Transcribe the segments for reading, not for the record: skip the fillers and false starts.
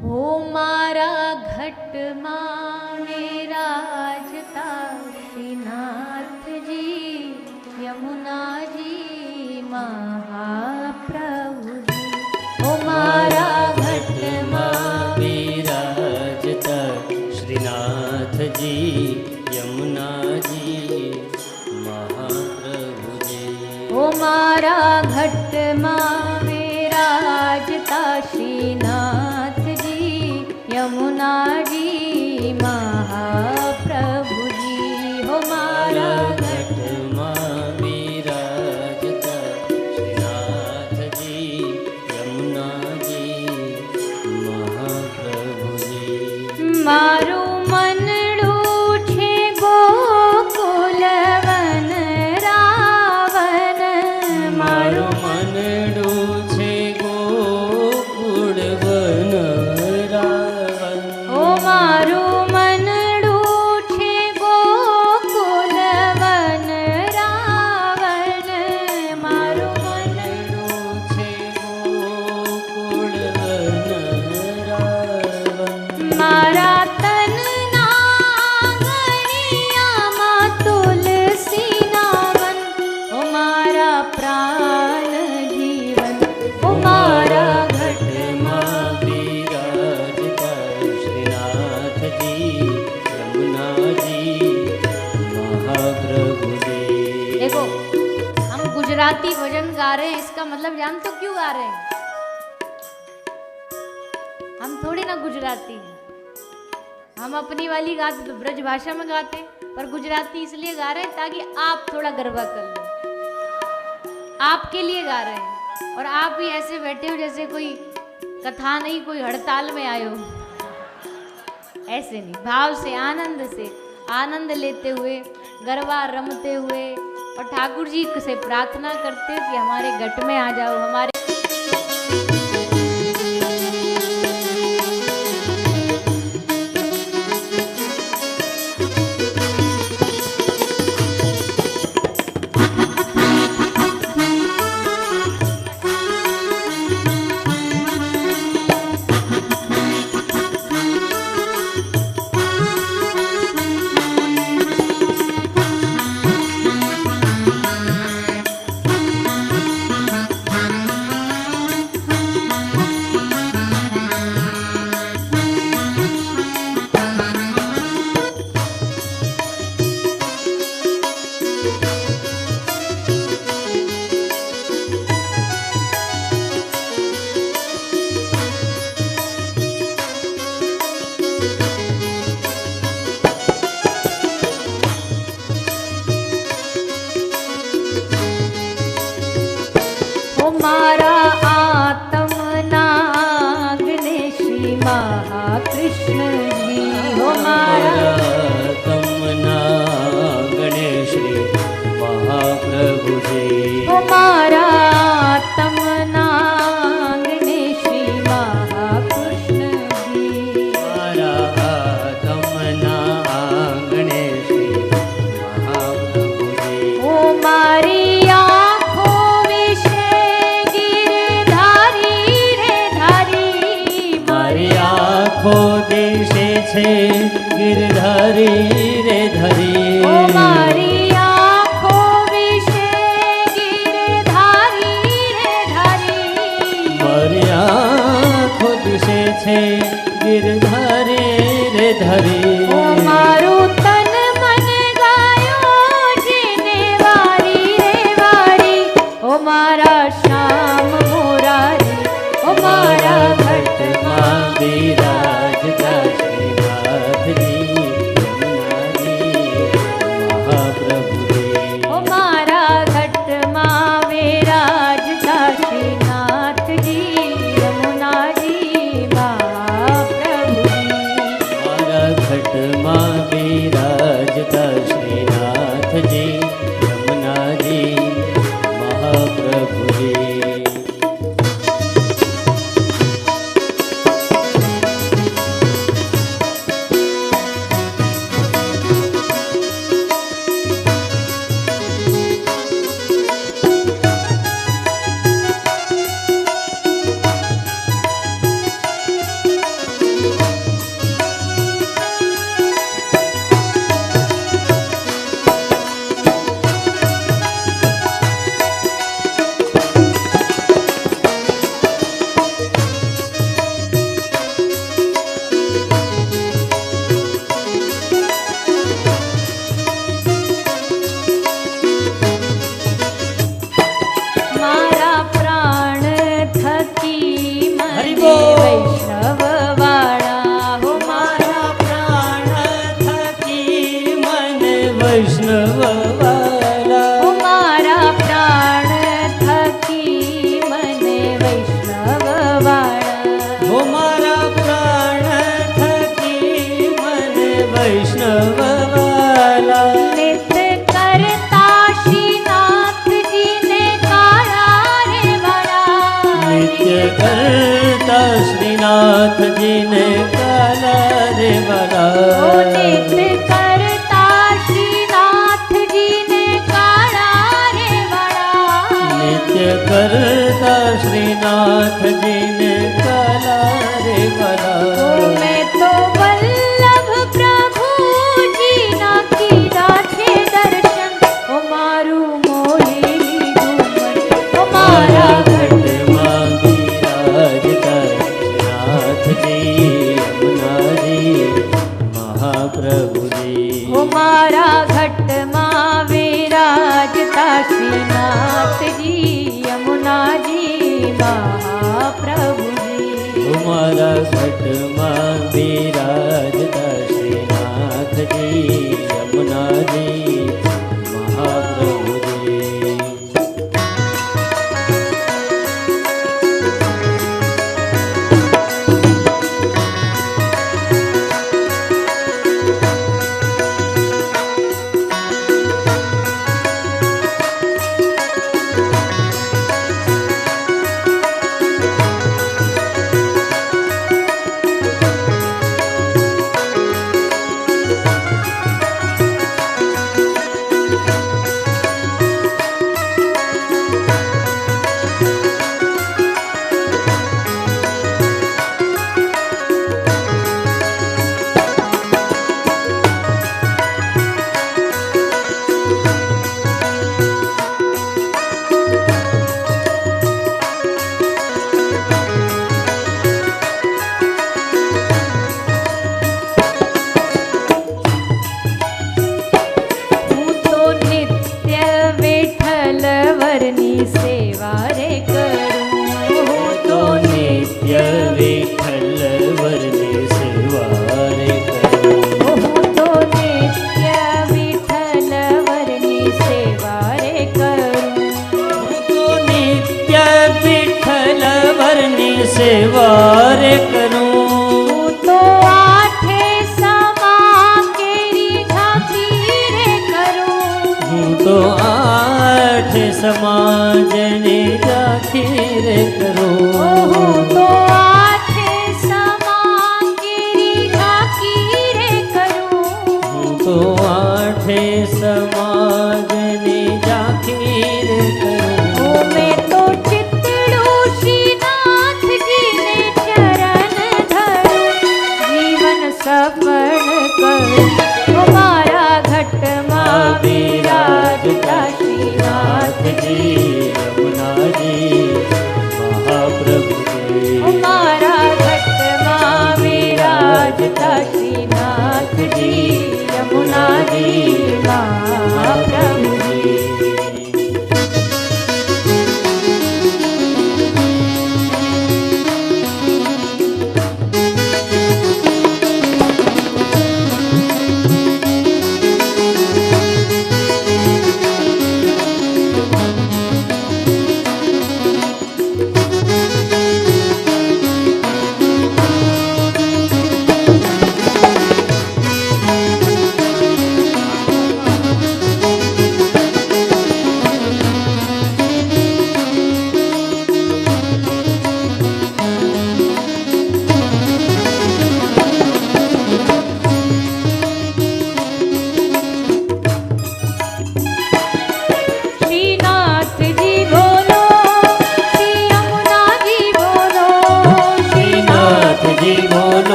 हो मारा घट विराजता श्रीनाथ जी यमुना जी महाप्रभु जी। हो मारा घट विराजता श्रीनाथ जी यमुना जी महाप्रभु जी। हो मारा घट विराजता श्रीनाथ जी यमुना जी महाप्रभु जी। हो मारा घट विराजता श्रीनाथ जी यमुना जी महाप्रभु जी। मारू मनडू छे गोकुल वन रावण। मारू मनडू छे गोकुल वन रावण। ओ मारू मनडू छे गोकुल वन रावण। मारू मनडू छे गोकुल वन रावण। मारा तन नागणियामा तुलसी नावन। ओ मारा प्राण जीवन। ओ मारा घट विराजता श्रीनाथ जी यमुना जी महाप्रभु जी। देखो हम गुजराती भजन गा रहे हैं, इसका मतलब जानते हो क्यों गा रहे हैं? हम थोड़ी ना गुजराती हैं। हम अपनी वाली गाते तो ब्रज भाषा में गाते, पर गुजराती इसलिए गा रहे हैं ताकि आप थोड़ा गरबा कर लो। आपके लिए गा रहे हैं। और आप भी ऐसे बैठे हो जैसे कोई कथा नहीं, कोई हड़ताल में आए हो। ऐसे नहीं, भाव से आनंद लेते हुए गरबा रमते हुए और ठाकुर जी से प्रार्थना करते कि हमारे घट में आ जाओ। हमारे मारा आत्म नागने श्री महाकृष्ण जी। हो मारा आत्म नागने श्री महाप्रभु जी। हो मारा आत्म नागने श्री महाकृष्ण जी। मारा आत्म नागने श्री महाप्रभु जी। हो मारी आँखों दिशे छे गिरधारी रे धरी। ओ मारी आँखों विषे गिरधारी रे धरी। मारी आँखों दिशे छे गिरधारी रे धरी। ओ मारू तन मन गायो जीने वारी रे वारी। ओ मारा श्याम मुरारी। ओ मारा घट विराजता श्रीनाथ जी यमुना जी महाप्रभु जी। ओ मारा घट विराजता श्रीनाथ जी यमुना जी महाप्रभु जी। मारा घट विराजता श्रीनाथ जी यमुना जी महाप्रभु जी। ગો વૈષ્ણવ વાળા હો મારા પ્રાણ થકી મને વૈષ્ણવ વાલા હો મારા પ્રાણ થકી મને વૈષ્ણવ વાળા હો મારા પ્રાણ થકી મને વૈષ્ણવ વાલા નિત કરતા શ્રીનાથજીને કાળા રે વાળા નિત્ય કરતા શ્રીનાથજીને કાલા રે ઓ વાલા નિત કરતા શ્રીનાથજીને કાળા રે વાળા નિત્ય કરતા શ્રીનાથજીને કાલા રે ઓ વાલા મેં તો વલ્લભ પ્રભુજીના કીધા છે દર્શન ઓ મારું મોહી લીધું મન ઓ મારા ઘટમાં બિરાજતા શ્રીનાથજી યમુનાજી મહાપ્રભુજી ઓ મારા ઘટમાં વિરાજતા શ્રીનાથજી યમુનાજી મહાપ્રભુજી મારા ઘટમાં બિરાજતા શ્રીનાથજી યમુનાજી મહાપ્રભુજી હું તો નિત્ય વિઠ્ઠલ વરની સેવા રે કરું હું તો નિત્ય વિઠ્ઠલ વરની સેવા રે કરું હું તો નિત્ય વિઠ્ઠલ વરની સેવા રે કરું હું તો નિત્ય વિઠ્ઠલ વરની સેવા રે કરું હું તો આઠે સમા કેરી ઝાંખી રે કરું હું તો આઠ સમાજની ઝાંખી રે કરું હું તો આઠે સમા કેરી ઝાંખી રે કરું હું તો આઠે સમાજની ઝાંખી રે કરું ઓ મેં તો ચિતડું શ્રીનાથજીને ચરણ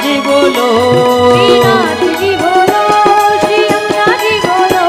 जी बोलो श्रीनाथ जी बोलो श्री यमुना जी बोलो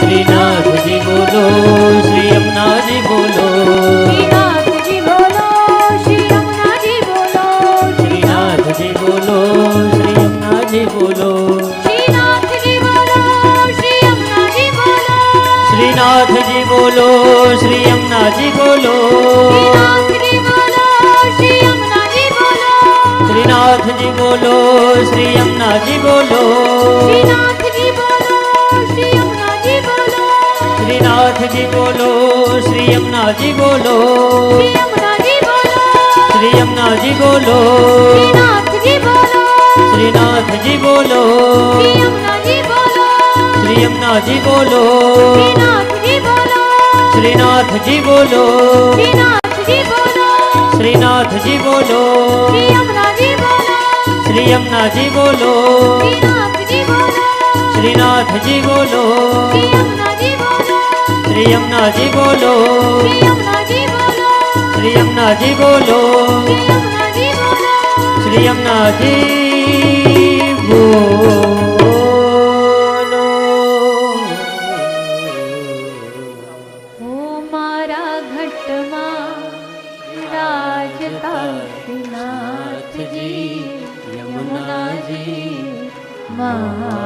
श्रीनाथ जी बोलो श्री यमुना जी बोलो श्रीनाथ जी बोलो श्री यमुना जी बोलो श्रीनाथ जी बोलो श्री यमुना जी बोलो श्रीनाथ जी बोलो श्री यमुना जी बोलो श्रीनाथ जी बोलो श्री यमुना जी बोलो श्रीनाथ जी बोलो श्री यमुना जी बोलो श्रीनाथ जी बोलो श्री यमुना जी बोलो श्रीनाथ जी बोलो श्री यमुना जी बोलो श्री यमुना जी बोलो श्रीनाथ जी बोलो श्री यमुना जी बोलो श्री यमुना जी बोलो श्रीनाथ जी बोलो श्रीनाथ जी बोलो श्रीनाथ जी बोलो श्री यमुना जी बोलो श्रीनाथ जी बोलो श्री यमुना जी बोलो श्री यमुना जी बोलो श्री यमुना जी श्री यमुना जी बोलो बोलो ओ मारा घटमा राजता नाथ जी यमुना जी महा